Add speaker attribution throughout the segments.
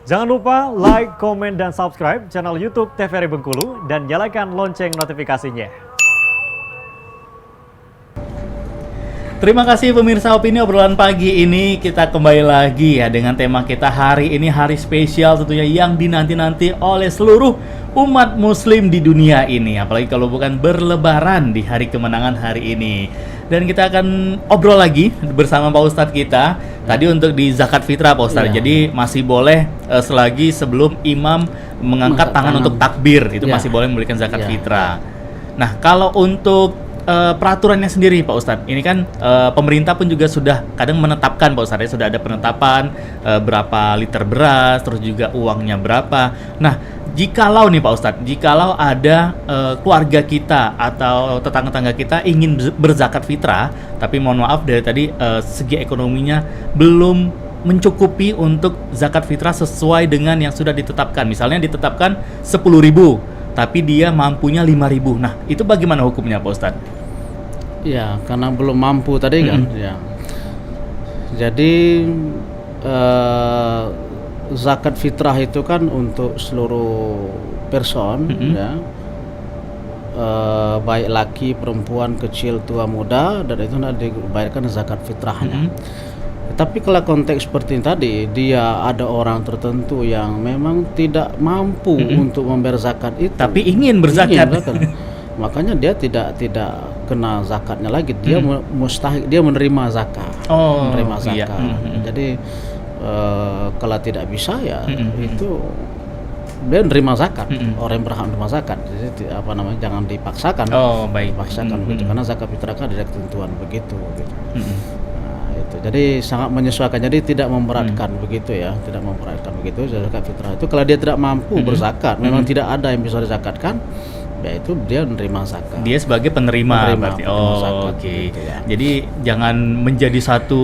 Speaker 1: Jangan lupa like, komen, dan subscribe channel YouTube TVRI Bengkulu dan nyalakan lonceng notifikasinya.
Speaker 2: Terima kasih pemirsa Opini Obrolan Pagi ini. Kita kembali lagi ya dengan tema kita hari ini, hari spesial tentunya yang dinanti-nanti oleh seluruh umat muslim di dunia ini. Apalagi kalau bukan berlebaran di hari kemenangan hari ini. Dan kita akan obrol lagi bersama Pak Ustadz kita. Tadi untuk di zakat fitrah Pak Ustadz. Jadi masih boleh selagi sebelum imam mengangkat tangan untuk takbir, itu masih boleh memberikan zakat fitrah. Nah, kalau untuk peraturannya sendiri Pak Ustadz, ini kan pemerintah pun juga sudah kadang menetapkan Pak Ustadz, ya, sudah ada penetapan berapa liter beras, terus juga uangnya berapa. Nah, jikalau nih Pak Ustadz, jikalau ada keluarga kita atau tetangga-tetangga kita ingin berzakat fitrah, tapi mohon maaf dari tadi segi ekonominya belum mencukupi untuk zakat fitrah sesuai dengan yang sudah ditetapkan. Misalnya ditetapkan 10.000, tapi dia mampunya 5.000. Nah, itu bagaimana hukumnya Pak Ustadz?
Speaker 3: Ya, karena belum mampu tadi kan. Ya. Jadi zakat fitrah itu kan untuk seluruh person, ya, baik laki, perempuan, kecil, tua, muda, dan itu nanti dibayarkan zakat fitrahnya. Tapi kalau konteks seperti tadi, dia ada orang tertentu yang memang tidak mampu untuk membayar zakat itu, tapi ingin berzakat. Makanya dia tidak kena zakatnya lagi. Dia mustahik, dia menerima zakat. Menerima zakat. Jadi kalau tidak bisa ya itu dia menerima zakat. Orang yang berhak menerima zakat. Jadi jangan dipaksakan. Dipaksakan begitu, karena zakat fitrah kan ada ketentuan begitu. Itu. Jadi sangat menyesuaikan, jadi tidak memberatkan begitu ya, tidak memberatkan begitu. Zakat fitrah itu kalau dia tidak mampu berzakat, memang tidak ada yang bisa dizakatkan, ya itu dia menerima zakat. Dia sebagai penerima berarti.
Speaker 2: Gitu ya. Jadi jangan menjadi satu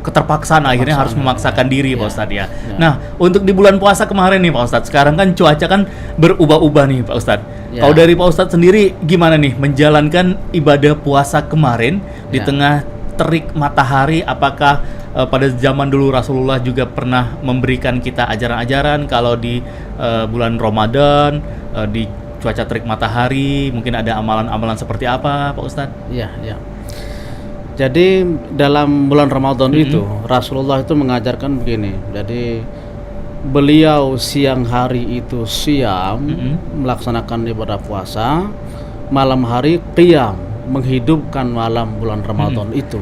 Speaker 2: keterpaksaan akhirnya harus memaksakan diri Pak Ustadz ya. Nah, untuk di bulan puasa kemarin nih Pak Ustadz, sekarang kan cuaca kan berubah-ubah nih Pak Ustadz. Kalau dari Pak Ustadz sendiri gimana nih menjalankan ibadah puasa kemarin di tengah terik matahari? Apakah pada zaman dulu Rasulullah juga pernah memberikan kita ajaran-ajaran kalau di bulan Ramadan di cuaca terik matahari mungkin ada amalan-amalan seperti apa Pak Ustadz?
Speaker 3: Iya. Jadi dalam bulan Ramadan itu Rasulullah itu mengajarkan begini. Jadi beliau siang hari itu siam, melaksanakan ibadah puasa, malam hari qiyam, menghidupkan malam bulan Ramadan itu.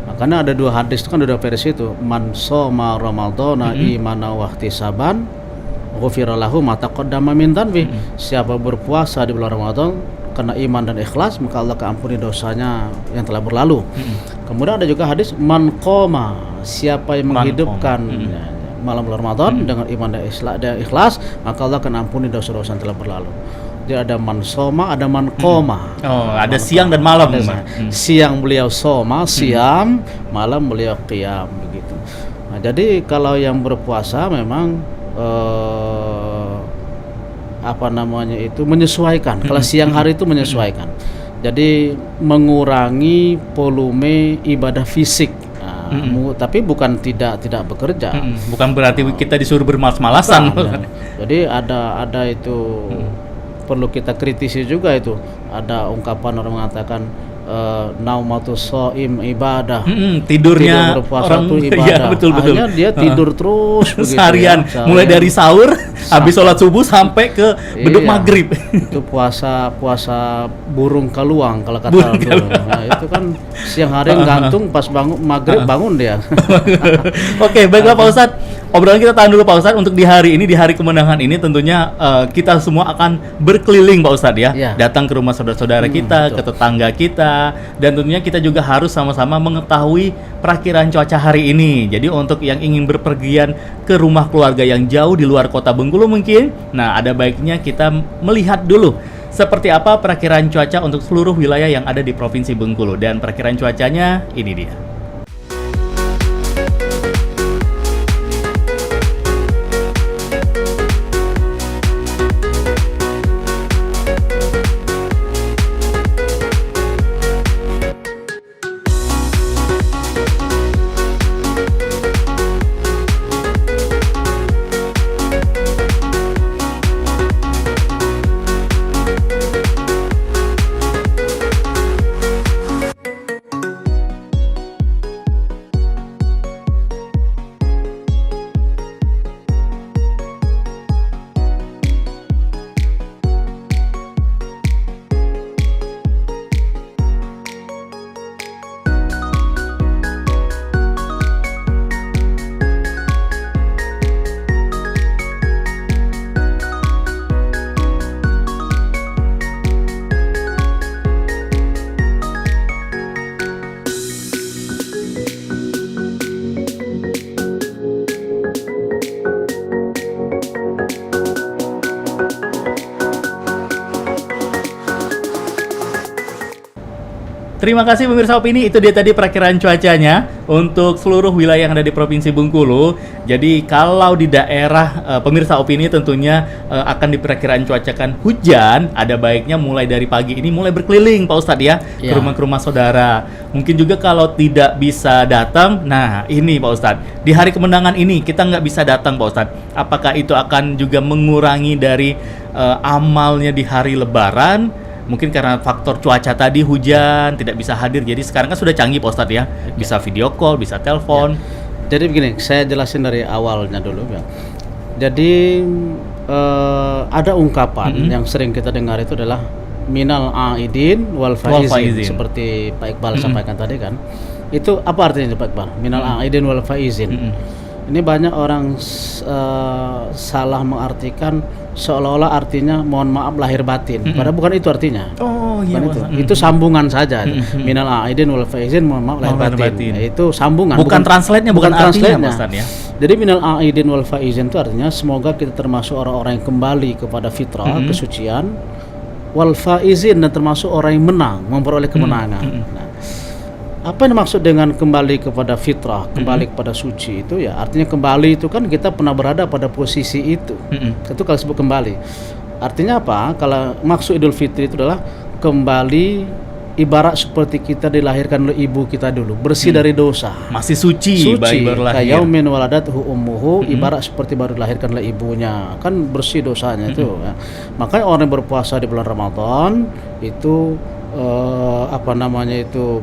Speaker 3: Makanya ada dua hadis itu kan, ada versi itu, man shoma ramadhana imana wa ihtisaban ghufira lahu ma taqaddama min dhanbi. Siapa berpuasa di bulan Ramadan karena iman dan ikhlas, maka Allah ampuni dosanya yang telah berlalu. Kemudian ada juga hadis man qoma, siapa yang menghidupkan malam bulan Ramadan dengan iman dan ikhlas, maka Allah akan ampuni dosa-dosa yang telah berlalu. Jadi ada man soma, ada man qoma.
Speaker 2: Ada siang dan malam.
Speaker 3: Siang beliau soma, siam, malam beliau qiyam begitu. Nah, jadi kalau yang berpuasa memang menyesuaikan. Kalau siang hari itu menyesuaikan. Jadi mengurangi volume ibadah fisik. Tapi bukan tidak bekerja.
Speaker 2: Bukan berarti kita disuruh bermalas-malasan.
Speaker 3: Jadi ada itu perlu kita kritisi juga itu. Ada ungkapan orang mengatakan naumatus shaim ibadah.
Speaker 2: Tidurnya
Speaker 3: tidur berpuasa itu ibadah.
Speaker 2: Ya, betul.
Speaker 3: Hanya dia tidur terus begitu
Speaker 2: seharian, mulai dari sahur habis sholat subuh sampai ke beduk maghrib.
Speaker 3: Itu puasa burung kaluang kalau kata orang dulu. Nah, itu kan siang hari gantung, pas bangun maghrib bangun dia.
Speaker 2: Oke, baiklah Pak Ustadz. Obrolan kita tahan dulu Pak Ustadz. Untuk di hari ini, di hari kemenangan ini tentunya kita semua akan berkeliling Pak Ustadz ya. Datang ke rumah saudara-saudara kita, ke tetangga kita, dan tentunya kita juga harus sama-sama mengetahui perakiran cuaca hari ini. Jadi untuk yang ingin berpergian ke rumah keluarga yang jauh di luar kota Bengkulu mungkin, nah ada baiknya kita melihat dulu seperti apa perakiran cuaca untuk seluruh wilayah yang ada di Provinsi Bengkulu. Dan perakiran cuacanya ini dia. terima kasih pemirsa Opini. Itu dia tadi perakiraan cuacanya untuk seluruh wilayah yang ada di Provinsi Bengkulu. Jadi kalau di daerah pemirsa Opini tentunya akan diperkirakan cuacakan hujan, ada baiknya mulai dari pagi ini mulai berkeliling Pak Ustadz ya, ke rumah-rumah saudara. Mungkin juga kalau tidak bisa datang, nah ini Pak Ustadz, di hari kemenangan ini kita nggak bisa datang Pak Ustadz. Apakah itu akan juga mengurangi dari amalnya di hari Lebaran? Mungkin karena faktor cuaca tadi hujan, tidak bisa hadir. Jadi sekarang kan sudah canggih Pak Ustadz ya, bisa video call, bisa telepon.
Speaker 3: Jadi begini, saya jelasin dari awalnya dulu ya. Jadi ada ungkapan yang sering kita dengar itu adalah minal aidin wal faizin, seperti Pak Iqbal sampaikan tadi kan. Itu apa artinya Pak Iqbal? Minal aidin wal faizin. Ini banyak orang salah mengartikan seolah-olah artinya mohon maaf lahir batin. Padahal bukan itu artinya.
Speaker 2: Oh iya.
Speaker 3: Itu sambungan saja. Minal aidin wal faizin, mohon maaf lahir batin. Itu sambungan.
Speaker 2: Bukan translate-nya, bukan artinya Pak Ustadz ya.
Speaker 3: Jadi minal aidin wal faizin itu artinya semoga kita termasuk orang-orang yang kembali kepada fitrah, kesucian, wal faizin, dan termasuk orang yang menang, memperoleh kemenangan. Nah, apa yang dimaksud dengan kembali kepada fitrah, kembali kepada suci itu ya artinya kembali itu kan kita pernah berada pada posisi itu. Itu kalau disebut kembali. Artinya apa? Kalau maksud Idul Fitri itu adalah kembali ibarat seperti kita dilahirkan oleh ibu kita dulu, bersih dari dosa.
Speaker 2: Masih suci bayi baru lahir.
Speaker 3: Kayaumin waladathu ummuhu, ibarat seperti baru dilahirkan oleh ibunya. Kan bersih dosanya itu ya. Makanya orang yang berpuasa di bulan Ramadan itu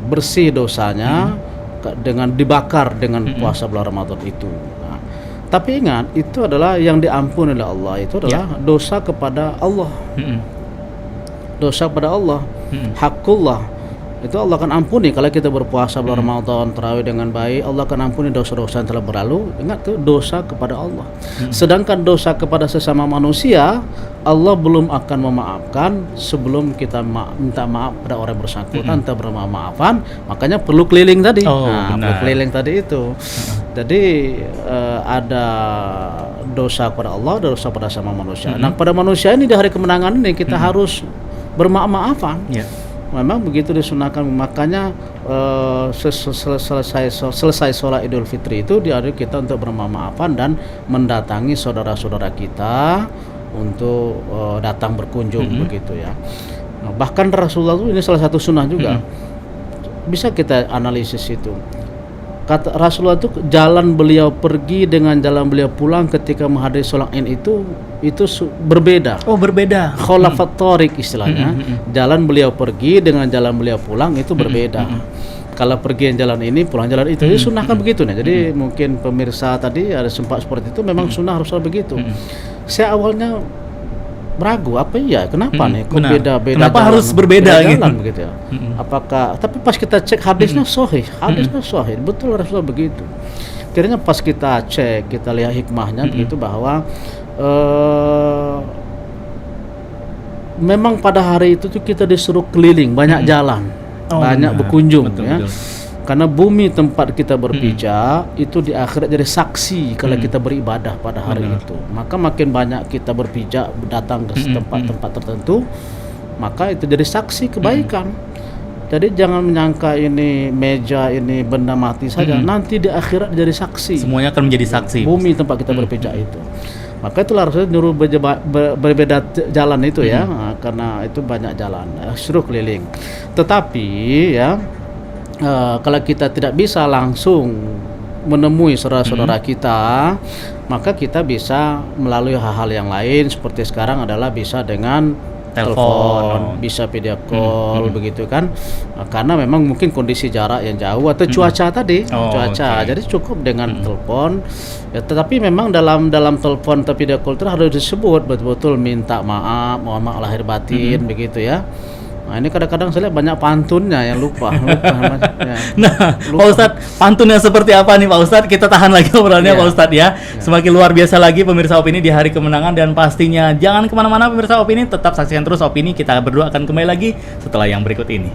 Speaker 3: bersih dosanya dengan dibakar dengan puasa bulan Ramadan itu. Nah, tapi ingat itu adalah yang diampuni oleh Allah, itu adalah dosa kepada Allah. Dosa kepada Allah, hakullah. Itu Allah akan ampuni kalau kita berpuasa bulan Ramadan, tarawih dengan baik, Allah akan ampuni dosa-dosa yang telah berlalu. Ingat itu dosa kepada Allah. Sedangkan dosa kepada sesama manusia, Allah belum akan memaafkan sebelum kita minta maaf pada orang yang bersangkutan, minta bermaafan. Makanya perlu keliling tadi. Perlu keliling tadi itu. Jadi ada dosa kepada Allah, dosa pada sama manusia. Nah, pada manusia ini di hari kemenangan ini kita harus bermaaf-maafan. Memang begitu disunahkan. Makanya selesai sholat Idul Fitri itu diadu kita untuk bermaaf-maafan dan mendatangi saudara-saudara kita untuk datang berkunjung begitu ya. Nah, bahkan Rasulullah itu ini salah satu sunnah juga. Bisa kita analisis itu. Kata Rasulullah itu jalan beliau pergi dengan jalan beliau pulang ketika menghadiri sholat Id itu berbeda. Oh, berbeda. Khalafat thariq istilahnya. Jalan beliau pergi dengan jalan beliau pulang itu berbeda. Kalau pergi yang jalan ini, pulang jalan itu. Jadi sunnah kan begitu nih. Jadi mungkin pemirsa tadi ada sempat seperti itu, memang sunnah harus begitu. Saya awalnya ragu apa ya, kenapa nih kok beda-beda,
Speaker 2: kenapa jalan, harus berbeda
Speaker 3: jalan gitu ya. Apakah, tapi pas kita cek hadisnya sahih, betul Rasulullah begitu. Akhirnya pas kita cek, kita lihat hikmahnya begitu bahwa memang pada hari itu tuh kita disuruh keliling, banyak jalan, banyak berkunjung ya. Karena bumi tempat kita berpijak itu di akhirat jadi saksi kalau kita beribadah pada hari itu. Maka makin banyak kita berpijak datang ke tempat-tempat tertentu, maka itu jadi saksi kebaikan. Jadi jangan menyangka ini meja, ini benda mati saja. Nanti di akhirat jadi saksi.
Speaker 2: Semuanya akan menjadi saksi.
Speaker 3: Bumi tempat kita berpijak itu. Maka itulah Rasulullah nyuruh berbeda jalan itu ya. Nah, karena itu banyak jalan, suruh keliling. Tetapi ya, kalau kita tidak bisa langsung menemui saudara-saudara kita, maka kita bisa melalui hal-hal yang lain seperti sekarang adalah bisa dengan telepon, bisa video call begitu kan. Karena memang mungkin kondisi jarak yang jauh atau cuaca tadi, jadi cukup dengan telepon. Ya, tetapi memang dalam telepon atau video call itu harus disebut betul-betul minta maaf, mohon maaf lahir batin begitu ya. Nah, ini kadang-kadang saya lihat banyak pantunnya yang lupa.
Speaker 2: Pak Ustadz, pantunnya seperti apa nih Pak Ustadz? Kita tahan lagi obrolannya Pak Ustadz ya. Semakin luar biasa lagi pemirsa Opini di hari kemenangan, dan pastinya jangan kemana-mana pemirsa Opini, tetap saksikan terus Opini. Kita berdua akan kembali lagi setelah yang berikut ini.